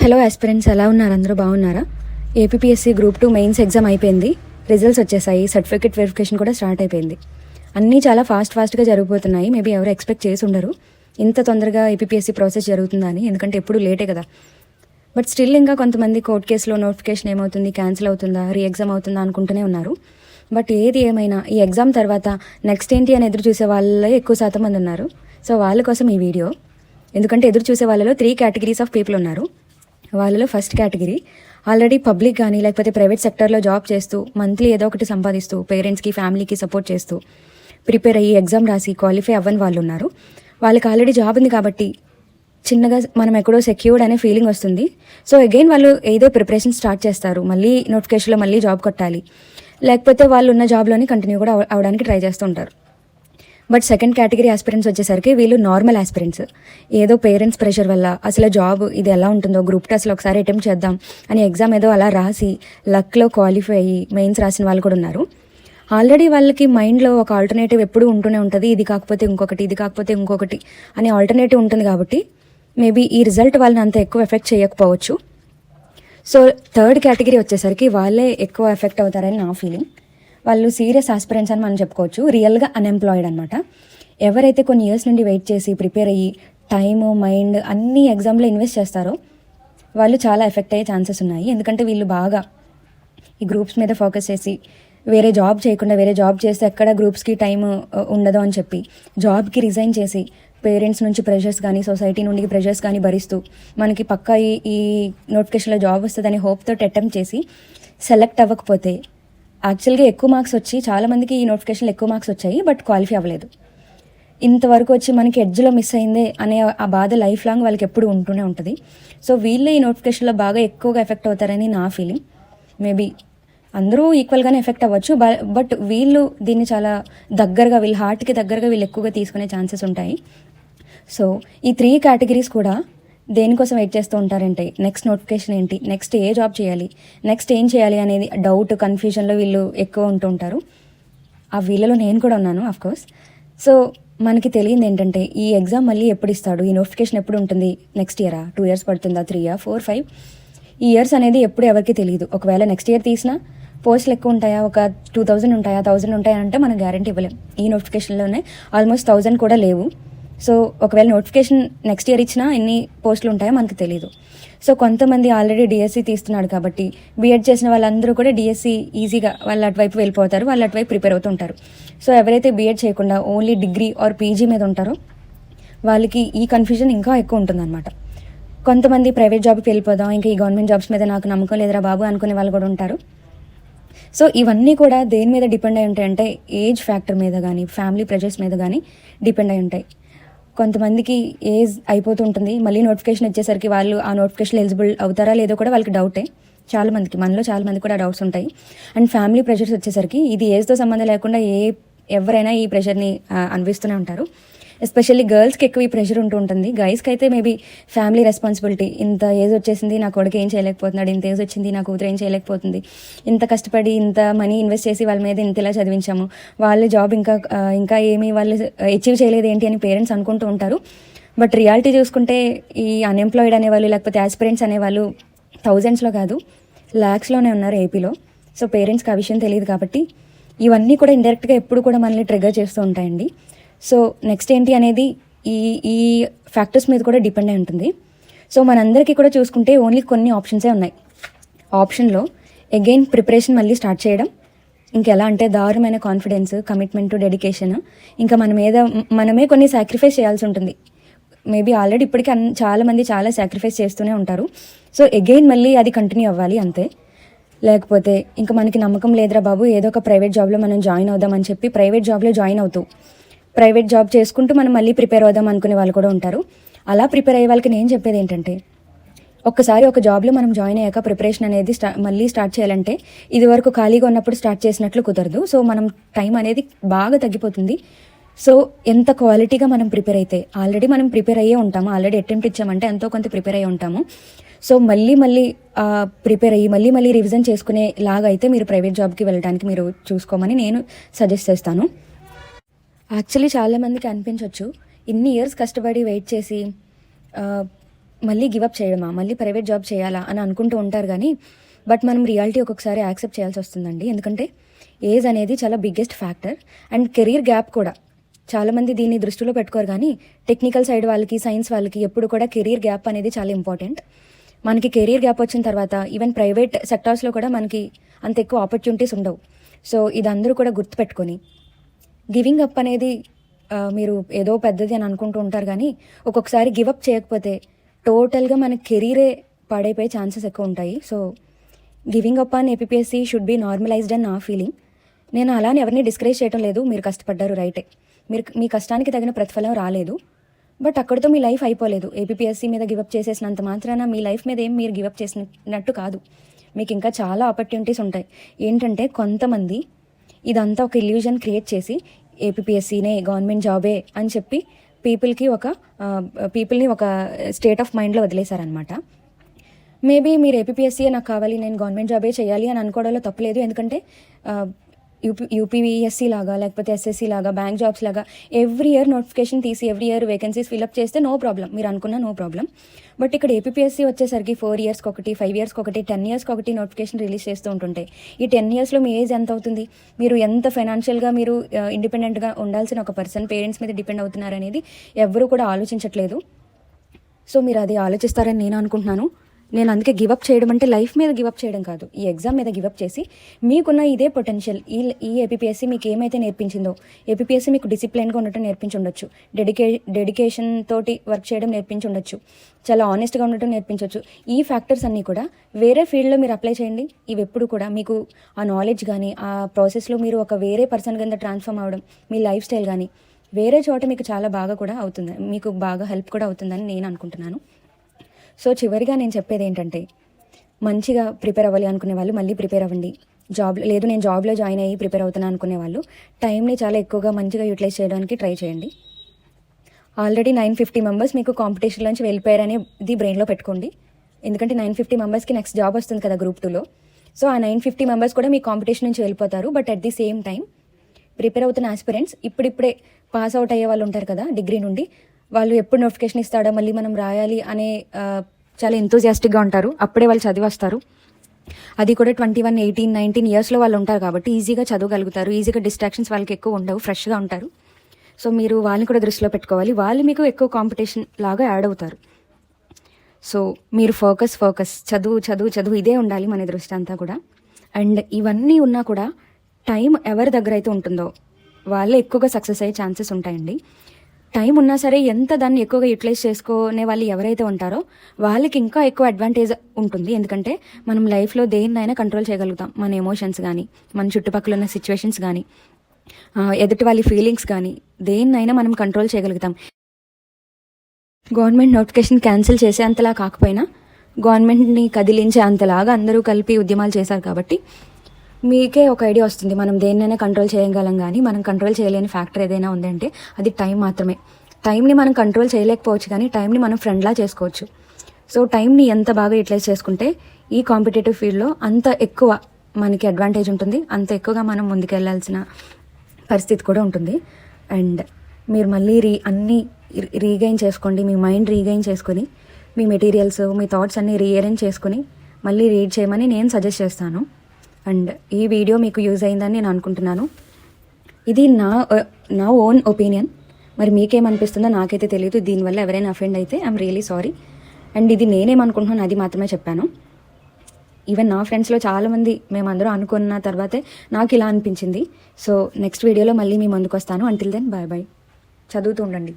Hello aspirants, ఎలా ఉన్నారు? అందరూ బాగున్నారా? ఏపీఎస్సీ గ్రూప్ 2 మెయిన్స్ ఎగ్జామ్ అయిపోయింది. రిజల్ట్స్ వచ్చేసాయి. సర్టిఫికేట్ వెరిఫికేషన్ కూడా స్టార్ట్ అయిపోయింది. అన్నీ చాలా ఫాస్ట్గా జరిగిపోతున్నాయి. మేబీ ఎవరు ఎక్స్పెక్ట్ చేసి ఉండరు ఇంత తొందరగా ఏపీఎస్సీ ప్రాసెస్ జరుగుతుందని, ఎందుకంటే ఎప్పుడు లేటే కదా. బట్ స్టిల్ ఇంకా కొంతమంది కోర్ట్ కేసులో నోటిఫికేషన్ ఏమవుతుంది, క్యాన్సిల్ అవుతుందా, రీ ఎగ్జామ్ అవుతుందా అనుకుంటూనే ఉన్నారు. బట్ ఏది ఏమైనా ఈ ఎగ్జామ్ తర్వాత నెక్స్ట్ ఏంటి అని ఎదురు చూసే వాళ్ళే ఎక్కువ శాతం మంది ఉన్నారు. సో వాళ్ళ కోసం ఈ వీడియో. ఎందుకంటే ఎదురు చూసే వాళ్ళలో 3 కేటగిరీస్ ఆఫ్ పీపుల్ ఉన్నారు. వాళ్ళలో ఫస్ట్ కేటగిరీ ఆల్రెడీ పబ్లిక్ కానీ లేకపోతే ప్రైవేట్ సెక్టర్లో జాబ్ చేస్తూ మంత్లీ ఏదో ఒకటి సంపాదిస్తూ పేరెంట్స్కి ఫ్యామిలీకి సపోర్ట్ చేస్తూ ప్రిపేర్ అయ్యి ఎగ్జామ్ రాసి క్వాలిఫై అవ్వని వాళ్ళు ఉన్నారు. వాళ్ళకి ఆల్రెడీ జాబ్ ఉంది కాబట్టి చిన్నగా మనం ఎక్కడో సెక్యూర్డ్ అనే ఫీలింగ్ వస్తుంది. సో అగైన్ వాళ్ళు ఏదో ప్రిపరేషన్ స్టార్ట్ చేస్తారు. మళ్ళీ నోటిఫికేషన్లో మళ్ళీ జాబ్ కొట్టాలి, లేకపోతే వాళ్ళు ఉన్న జాబ్లోనే కంటిన్యూ కూడా అవడానికి ట్రై చేస్తూ ఉంటారు. బట్ సెకండ్ కేటగిరీ ఆస్పిరెంట్స్ వచ్చేసరికి వీళ్ళు నార్మల్ ఆస్పిరెంట్స్. ఏదో పేరెంట్స్ ప్రెషర్ వల్ల అసలు జాబ్ ఇది ఎలా ఉంటుందో గ్రూప్ టెస్ట్లో ఒకసారి అటెంప్ట్ చేద్దాం అని ఎగ్జామ్ ఏదో అలా రాసి లక్లో క్వాలిఫై అయ్యి మెయిన్స్ రాసిన వాళ్ళు కూడా ఉన్నారు. ఆల్రెడీ వాళ్ళకి మైండ్లో ఒక ఆల్టర్నేటివ్ ఎప్పుడూ ఉంటూనే ఉంటుంది. ఇది కాకపోతే ఇంకొకటి, ఇది కాకపోతే ఇంకొకటి అనే ఆల్టర్నేటివ్ ఉంటుంది కాబట్టి మేబీ ఈ రిజల్ట్ వాళ్ళని అంత ఎక్కువ ఎఫెక్ట్ చేయకపోవచ్చు. సో థర్డ్ కేటగిరీ వచ్చేసరికి వాళ్ళే ఎక్కువ ఎఫెక్ట్ అవుతారని నా ఫీలింగ్. వాళ్ళు సీరియస్ ఆస్పిరెంట్స్ అని మనం చెప్పుకోవచ్చు. రియల్గా అన్ఎంప్లాయిడ్ అనమాట. ఎవరైతే కొన్ని ఇయర్స్ నుండి వెయిట్ చేసి ప్రిపేర్ అయ్యి టైము మైండ్ అన్ని ఎగ్జామ్లో ఇన్వెస్ట్ చేస్తారో వాళ్ళు చాలా ఎఫెక్ట్ అయ్యే ఛాన్సెస్ ఉన్నాయి. ఎందుకంటే వీళ్ళు బాగా ఈ గ్రూప్స్ మీద ఫోకస్ చేసి వేరే జాబ్ చేయకుండా వేరే జాబ్ చేస్తే ఎక్కడ గ్రూప్స్కి టైం ఉండదు అని చెప్పి జాబ్కి రిజైన్ చేసి పేరెంట్స్ నుంచి ప్రెషర్స్ కానీ సొసైటీ నుండి ప్రెషర్స్ కానీ భరిస్తూ మనకి పక్కా ఈ నోటిఫికేషన్లో జాబ్ వస్తుందని హోప్తో అటెంప్ట్ చేసి సెలెక్ట్ అవ్వకపోతే యాక్చువల్గా ఎక్కువ మార్క్స్ వచ్చి చాలామందికి ఈ నోటిఫికేషన్లో ఎక్కువ మార్క్స్ వచ్చాయి, బట్ క్వాలిఫై అవ్వలేదు. ఇంతవరకు వచ్చి మనకి ఎడ్జ్లో మిస్ అయిందే అనే ఆ బాధ లైఫ్ లాంగ్ వాళ్ళకి ఎప్పుడు ఉంటూనే ఉంటుంది. సో వీళ్ళే ఈ నోటిఫికేషన్లో బాగా ఎక్కువగా ఎఫెక్ట్ అవుతారని నా ఫీలింగ్. మేబీ అందరూ ఈక్వల్గానే ఎఫెక్ట్ అవ్వచ్చు, బట్ వీళ్ళు దీన్ని చాలా దగ్గరగా వీళ్ళ హార్ట్కి దగ్గరగా వీళ్ళు ఎక్కువగా తీసుకునే ఛాన్సెస్ ఉంటాయి. సో ఈ 3 కేటగిరీస్ కూడా దేనికోసం వెయిట్ చేస్తూ ఉంటారంటే నెక్స్ట్ నోటిఫికేషన్ ఏంటి, నెక్స్ట్ ఏ జాబ్ చేయాలి, నెక్స్ట్ ఏం చేయాలి అనేది డౌట్ కన్ఫ్యూజన్లో వీళ్ళు ఎక్కువ ఉంటూ ఉంటారు. ఆ వీళ్ళలో నేను కూడా ఉన్నాను అఫ్కోర్స్. సో మనకి తెలియంది ఏంటంటే ఈ ఎగ్జామ్ మళ్ళీ ఎప్పుడు ఇస్తాడు, ఈ నోటిఫికేషన్ ఎప్పుడు ఉంటుంది, నెక్స్ట్ ఇయరా, 2 years పడుతుందా, 3 years, 4 years, 5 years, ఈ ఇయర్స్ అనేది ఎప్పుడు ఎవరికి తెలియదు. ఒకవేళ నెక్స్ట్ ఇయర్ తీసినా పోస్టులు ఎక్కువ ఉంటాయా, ఒక 2000 ఉంటాయా, 1000 ఉంటాయా అంటే మనం గ్యారంటీ ఇవ్వలేం. ఈ నోటిఫికేషన్లోనే ఆల్మోస్ట్ 1000 కూడా లేవు. సో ఒకవేళ నోటిఫికేషన్ నెక్స్ట్ ఇయర్ ఇచ్చినా ఎన్ని పోస్టులు ఉంటాయో మనకు తెలియదు. సో కొంతమంది ఆల్రెడీ డిఎస్సి తీస్తున్నాడు కాబట్టి బీఎడ్ చేసిన వాళ్ళందరూ కూడా డిఎస్సి ఈజీగా వాళ్ళు అటువైపు వెళ్ళిపోతారు, వాళ్ళు అటువైపు ప్రిపేర్ అవుతుంటారు. సో ఎవరైతే బీఎడ్ చేయకుండా ఓన్లీ డిగ్రీ ఆర్ పీజీ మీద ఉంటారో వాళ్ళకి ఈ కన్ఫ్యూజన్ ఇంకా ఎక్కువ ఉంటుందన్నమాట. కొంతమంది ప్రైవేట్ జాబ్కి వెళ్ళిపోదాం, ఇంకా ఈ గవర్నమెంట్ జాబ్స్ మీద నాకు నమ్మకం లేదురా బాబు అనుకునే వాళ్ళు కూడా ఉంటారు. సో ఇవన్నీ కూడా దేని మీద డిపెండ్ అయి ఉంటాయంటే ఏజ్ ఫ్యాక్టర్ మీద కానీ ఫ్యామిలీ ప్రెషర్స్ మీద కానీ డిపెండ్ అయి ఉంటాయి. కొంతమందికి ఏజ్ అయిపోతుంటుంది, మళ్ళీ నోటిఫికేషన్ వచ్చేసరికి వాళ్ళు ఆ నోటిఫికేషన్ ఎలిజిబుల్ అవుతారా లేదో కూడా వాళ్ళకి డౌటే. చాలామందికి, మనలో చాలామంది కూడా డౌట్స్ ఉంటాయి. అండ్ ఫ్యామిలీ ప్రెషర్స్ వచ్చేసరికి ఇది ఏజ్తో సంబంధం లేకుండా ఎవరైనా ఈ ప్రెషర్ని అనిపిస్తూనే ఉంటారు. ఎస్పెషల్లీ గర్ల్స్కి ఎక్కువ ఈ ప్రెషర్ ఉంటూ ఉంటుంది. గైస్కి అయితే మేబీ ఫ్యామిలీ రెస్పాన్సిబిలిటీ, ఇంత ఏజ్ వచ్చేసింది నా కొడుకు ఏం చేయలేకపోతున్నాడు, ఇంత ఏజ్ వచ్చింది నా కూతురు ఏం చేయలేకపోతుంది, ఇంత కష్టపడి ఇంత మనీ ఇన్వెస్ట్ చేసి వాళ్ళ మీద ఇంతలా చదివించాము, వాళ్ళ జాబ్ ఇంకా ఏమీ వాళ్ళు అచీవ్ చేయలేదు ఏంటి అని పేరెంట్స్ అనుకుంటూ ఉంటారు. బట్ రియాలిటీ చూసుకుంటే ఈ అన్ఎంప్లాయిడ్ అనేవాళ్ళు లేకపోతే ఆస్పిరెంట్స్ అనేవాళ్ళు థౌజండ్స్లో కాదు లాక్స్లోనే ఉన్నారు ఏపీలో. సో పేరెంట్స్కి ఆ విషయం తెలియదు కాబట్టి ఇవన్నీ కూడా ఇండైరెక్ట్గా ఎప్పుడు కూడా మనల్ని ట్రిగర్ చేస్తూ ఉంటాయండి. సో నెక్స్ట్ ఏంటి అనేది ఈ ఫ్యాక్టర్స్ మీద కూడా డిపెండ్ అయి ఉంటుంది. సో మనందరికీ కూడా చూసుకుంటే ఓన్లీ కొన్ని ఆప్షన్సే ఉన్నాయి. ఆప్షన్లో అగైన్ ప్రిపరేషన్ మళ్ళీ స్టార్ట్ చేయడం, ఇంకెలా అంటే దారుణమైన కాన్ఫిడెన్స్, కమిట్మెంట్, డెడికేషన్, ఇంకా మనమే కొన్ని సాక్రిఫైస్ చేయాల్సి ఉంటుంది. మేబీ ఆల్రెడీ ఇప్పటికీ చాలామంది చాలా సాక్రిఫైస్ చేస్తూనే ఉంటారు. సో అగైన్ మళ్ళీ అది కంటిన్యూ అవ్వాలి అంతే. లేకపోతే ఇంకా మనకి నమ్మకం లేదురా బాబు ఏదో ఒక ప్రైవేట్ జాబ్లో మనం జాయిన్ అవుదామని చెప్పి ప్రైవేట్ జాబ్లో జాయిన్ అవుతూ ప్రైవేట్ జాబ్ చేసుకుంటూ మనం మళ్ళీ ప్రిపేర్ అవుదాం అనుకునే వాళ్ళు కూడా ఉంటారు. అలా ప్రిపేర్ అయ్యే వాళ్ళకి నేను చెప్పేది ఏంటంటే ఒక్కసారి ఒక జాబ్లో మనం జాయిన్ అయ్యాక ప్రిపరేషన్ అనేది మళ్ళీ స్టార్ట్ చేయాలంటే ఇది వరకు ఖాళీగా ఉన్నప్పుడు స్టార్ట్ చేసినట్లు కుదరదు. సో మనం టైం అనేది బాగా తగ్గిపోతుంది. సో ఎంత క్వాలిటీగా మనం ప్రిపేర్ అయితే ఆల్రెడీ మనం ప్రిపేర్ అయ్యే ఉంటాము, ఆల్రెడీ అటెంప్ట్ ఇచ్చామంటే ఎంతో కొంత ప్రిపేర్ అయ్యి ఉంటాము. సో మళ్ళీ ప్రిపేర్ అయ్యి మళ్ళీ రివిజన్ చేసుకునే లాగా అయితే మీరు ప్రైవేట్ జాబ్కి వెళ్ళడానికి మీరు చూసుకోమని నేను సజెస్ట్ చేస్తాను. యాక్చువల్లీ చాలామందికి అనిపించవచ్చు ఇన్ని ఇయర్స్ కష్టపడి వెయిట్ చేసి మళ్ళీ గివప్ చేయడమా, మళ్ళీ ప్రైవేట్ జాబ్ చేయాలా అని అనుకుంటూ ఉంటారు. కానీ బట్ మనం రియాలిటీ ఒక్కొక్కసారి యాక్సెప్ట్ చేయాల్సి వస్తుందండి. ఎందుకంటే ఏజ్ అనేది చాలా biggest factor. And career gap కూడా చాలామంది దీన్ని దృష్టిలో పెట్టుకోరు. కానీ టెక్నికల్ సైడ్ వాళ్ళకి, సైన్స్ వాళ్ళకి ఎప్పుడు కూడా కెరీర్ గ్యాప్ అనేది చాలా ఇంపార్టెంట్. మనకి కెరీర్ గ్యాప్ వచ్చిన తర్వాత ఈవెన్ ప్రైవేట్ సెక్టార్స్లో కూడా మనకి అంత ఎక్కువ ఆపర్చునిటీస్ ఉండవు. సో ఇది అందరూ కూడా గుర్తుపెట్టుకొని గివింగ్ అప్ అనేది మీరు ఏదో పెద్దది అని అనుకుంటూ ఉంటారు. కానీ ఒక్కొక్కసారి గివప్ చేయకపోతే టోటల్గా మన కెరీరే పాడైపోయే ఛాన్సెస్ ఎక్కువ ఉంటాయి. So giving up on APSC should be normalised అని నా ఫీలింగ్. నేను అలానే ఎవరిని డిస్కరేజ్ చేయడం లేదు. మీరు కష్టపడ్డారు, రైటే. మీ కష్టానికి తగిన ప్రతిఫలం రాలేదు, బట్ అక్కడితో మీ లైఫ్ అయిపోలేదు. ఏపీఎస్సీ మీద గివప్ చేసేసినంత మాత్రాన మీ లైఫ్ మీద ఏం మీరు గివప్ చేసినట్టు కాదు. మీకు ఇంకా చాలా ఆపర్చునిటీస్ ఉంటాయి. ఏంటంటే కొంతమంది ఇదంతా ఒక ఇల్యూజన్ క్రియేట్ చేసి ఏపీఎస్సీనే గవర్నమెంట్ జాబే అని చెప్పి పీపుల్ని ఒక స్టేట్ ఆఫ్ మైండ్లో వదిలేశారనమాట. మేబీ మీరు ఏపీఎస్సీయే నాకు కావాలి, నేను గవర్నమెంట్ జాబే చేయాలి అని అనుకోవడంలో తప్పలేదు. ఎందుకంటే యూపీఎస్సీ లాగా లేకపోతే ఎస్ఎస్సీ లాగా బ్యాంక్ జాబ్స్ లాగా ఎవ్రీ ఇయర్ నోటిఫికేషన్ తీసి ఎవ్రీ ఇయర్ వేకెన్సీస్ ఫిల్అప్ చేస్తే నో ప్రాబ్లం, మీరు అనుకున్న నో ప్రాబ్లం. బట్ ఇక్కడ ఏపీఎస్సీ వచ్చేసరికి 4 yearsకి ఒకటి, 5 yearsకి ఒకటి, 10 yearsకి ఒకటి నోటిఫికేషన్ రిలీజ్ చేస్తూ ఉంటుంటాయి. ఈ 10 yearsలో మీ ఏజ్ ఎంత అవుతుంది? మీరు ఎంత ఫైనాన్షియల్గా మీరు ఇండిపెండెంట్గా ఉండాల్సిన ఒక పర్సన్ పేరెంట్స్ మీద డిపెండ్ అవుతున్నారు అనేది ఎవరు కూడా ఆలోచించట్లేదు. సో మీరు అది ఆలోచిస్తారని నేను అనుకుంటున్నాను. నేను అందుకే గివప్ చేయడం అంటే లైఫ్ మీద గివప్ చేయడం కాదు, ఈ ఎగ్జామ్ మీద గివప్ చేసి మీకున్న ఇదే పొటెన్షియల్ ఈ ఏపీఎస్సీ మీకు ఏమైతే నేర్పించిందో, ఏపీఎస్సీ మీకు డిసిప్లైన్గా ఉండటం నేర్పించి ఉండొచ్చు, డెడికేషన్ తోటి వర్క్ చేయడం నేర్పించి ఉండొచ్చు, చాలా ఆనెస్ట్గా ఉండటం నేర్పించవచ్చు. ఈ ఫ్యాక్టర్స్ అన్నీ కూడా వేరే ఫీల్డ్లో మీరు అప్లై చేయండి. ఇవి ఎప్పుడు కూడా మీకు ఆ నాలెడ్జ్ కానీ ఆ ప్రాసెస్లో మీరు ఒక వేరే పర్సన్ కింద ట్రాన్స్ఫార్మ్ అవ్వడం, మీ లైఫ్ స్టైల్ కానీ వేరే చోట మీకు చాలా బాగా కూడా అవుతుంది, మీకు బాగా హెల్ప్ కూడా అవుతుందని నేను అనుకుంటున్నాను. సో చివరిగా నేను చెప్పేది ఏంటంటే, మంచిగా ప్రిపేర్ అవ్వాలి అనుకునే వాళ్ళు మళ్ళీ ప్రిపేర్ అవ్వండి. లేదు నేను జాబ్లో జాయిన్ అయ్యి ప్రిపేర్ అవుతున్నాను అనుకునే వాళ్ళు టైంని చాలా ఎక్కువగా మంచిగా యూటిలైజ్ చేయడానికి ట్రై చేయండి. ఆల్రెడీ 950 మెంబర్స్ మీకు కాంపిటీషన్ నుంచి వెళ్ళిపోయారని ఇది బ్రెయిన్లో పెట్టుకోండి. ఎందుకంటే 950 మెంబర్స్కి నెక్స్ట్ జాబ్ వస్తుంది కదా Group 2లో. సో ఆ 950 మెంబర్స్ కూడా మీ కాంపిటీషన్ నుంచి వెళ్ళిపోతారు. But at the same time prepare అవుతున్న ఆస్పిరెంట్స్ ఇప్పుడిప్పుడే పాస్ అవుట్ అయ్యే వాళ్ళు ఉంటారు కదా డిగ్రీ నుండి, వాళ్ళు ఎప్పుడు నోటిఫికేషన్ ఇస్తాడో మళ్ళీ మనం రాయాలి అనే చాలా ఎంతూజియాస్టిక్గా ఉంటారు. అప్పుడే వాళ్ళు చదివి వస్తారు. అది కూడా 21, 18, 19 yearsలో వాళ్ళు ఉంటారు కాబట్టి ఈజీగా చదవగలుగుతారు. ఈజీగా డిస్ట్రాక్షన్స్ వాళ్ళకి ఎక్కువ ఉండవు, ఫ్రెష్గా ఉంటారు. సో మీరు వాళ్ళని కూడా దృష్టిలో పెట్టుకోవాలి. వాళ్ళు మీకు ఎక్కువ కాంపిటీషన్ లాగా యాడ్ అవుతారు. సో మీరు ఫోకస్ చదువు ఇదే ఉండాలి మన దృష్టి అంతా కూడా. అండ్ ఇవన్నీ ఉన్నా కూడా టైం ఎవరి దగ్గర అయితే ఉంటుందో వాళ్ళే ఎక్కువగా సక్సెస్ అయ్యే ఛాన్సెస్ ఉంటాయండి. టైం ఉన్నా సరే ఎంత దాన్ని ఎక్కువగా యూటిలైజ్ చేసుకునే వాళ్ళు ఎవరైతే ఉంటారో వాళ్ళకి ఇంకా ఎక్కువ అడ్వాంటేజ్ ఉంటుంది. ఎందుకంటే మనం లైఫ్లో దేన్నైనా కంట్రోల్ చేయగలుగుతాం. మన ఎమోషన్స్ కానీ, మన చుట్టుపక్కల ఉన్న సిచ్యువేషన్స్ కానీ, ఎదుటి వాళ్ళ ఫీలింగ్స్ కానీ దేన్నైనా మనం కంట్రోల్ చేయగలుగుతాం. గవర్నమెంట్ నోటిఫికేషన్ క్యాన్సిల్ చేసే అంతలా కాకపోయినా గవర్నమెంట్ని కదిలించే అంతలాగా అందరూ కలిపి ఉద్యమాలు చేశారు కాబట్టి మీకే ఒక ఐడియా వస్తుంది మనం దేన్నైనా కంట్రోల్ చేయగలం. కానీ మనం కంట్రోల్ చేయలేని ఫ్యాక్టర్ ఏదైనా ఉందంటే అది టైం మాత్రమే. టైంని మనం కంట్రోల్ చేయలేకపోవచ్చు, కానీ టైంని మనం ఫ్రెండ్లా చేసుకోవచ్చు. సో టైంని ఎంత బాగా యూటిలైజ్ చేసుకుంటే ఈ కాంపిటేటివ్ ఫీల్డ్లో అంత ఎక్కువ మనకి అడ్వాంటేజ్ ఉంటుంది, అంత ఎక్కువగా మనం ముందుకెళ్లాల్సిన పరిస్థితి కూడా ఉంటుంది. అండ్ మీరు మళ్ళీ అన్నీ రీగైన్ చేసుకోండి, మీ మైండ్ రీగైన్ చేసుకొని మీ మెటీరియల్స్, మీ థాట్స్ అన్నీ రీఅరేంజ్ చేసుకొని మళ్ళీ రీడ్ చేయమని నేను సజెస్ట్ చేస్తాను. అండ్ ఈ వీడియో మీకు యూజ్ అయిందని నేను అనుకుంటున్నాను. ఇది నా ఓన్ ఒపీనియన్. మరి మీకేమనిపిస్తుందో నాకైతే తెలియదు. దీనివల్ల ఎవరైనా అఫెండ్ అయితే ఐఎమ్ రియలీ సారీ. అండ్ ఇది నేనేమనుకుంటున్నాను అది మాత్రమే చెప్పాను. ఈవెన్ నా ఫ్రెండ్స్లో చాలామంది మేమందరూ అనుకున్న తర్వాతే నాకు ఇలా అనిపించింది. సో నెక్స్ట్ వీడియోలో మళ్ళీ మీ ముందుకు వస్తాను. Until then bye. చదువుతూ ఉండండి.